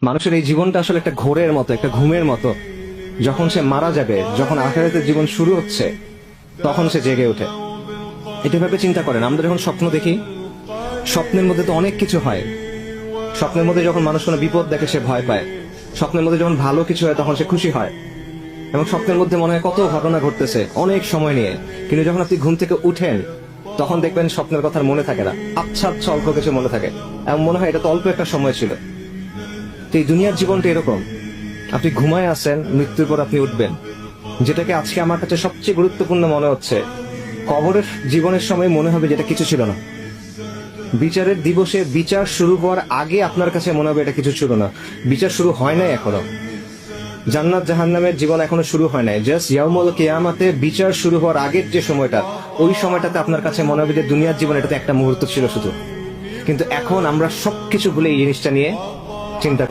মানুষের এই জীবনটা আসলে একটা ঘোরের মতো, একটা ঘুমের মতো। যখন সে মারা যাবে, যখন আখিরাতের জীবন শুরু হচ্ছে, তখন সে জেগে ওঠে। এটা ভেবে চিন্তা করেন, আমরা যখন স্বপ্ন দেখি, স্বপ্নের মধ্যে তো অনেক কিছু হয়। স্বপ্নের মধ্যে যখন মানুষ কোনো বিপদ দেখে সে ভয় পায়, স্বপ্নের মধ্যে যখন ভালো কিছু হয় তখন সে খুশি হয়, এবং স্বপ্নের মধ্যে মনে হয় কত ঘটনা ঘটতেছে অনেক সময় নিয়ে। কিন্তু যখন আপনি ঘুম থেকে উঠেন, তখন দেখবেন স্বপ্নের কথা আর মনে থাকে না, আচ্ছা আচ্ছা অল্প কিছু মনে থাকে, এবং মনে হয় এটা তো অল্প একটা সময় ছিল। তো এই দুনিয়ার জীবনটা এরকম, আপনি ঘুমায় আছেন, মৃত্যুর পর আপনি উঠবেন। যেটাকে আজকে আমার কাছে সবচেয়ে গুরুত্বপূর্ণ মনে হচ্ছে, কবরের জীবনের সময় মনে হবে যেটা কিছু ছিল না। বিচারের দিবসে বিচার শুরু হওয়ার আগে আপনার কাছে মনে হবে এটা কিছু ছিল না। বিচার শুরু হয় নাই এখনো, জান্নাত জাহান্নামের জীবন এখনো শুরু হয় নাই। জাস্ট ইয়াউমুল কিয়ামাতে বিচার শুরু হওয়ার আগের যে সময়টা, ওই সময়টাতে আপনার কাছে মনে হবে যে দুনিয়ার জীবন এটাতে একটা মুহূর্ত ছিল শুধু। কিন্তু এখন আমরা সবকিছু ভুলে এই জিনিসটা নিয়ে চিন্তা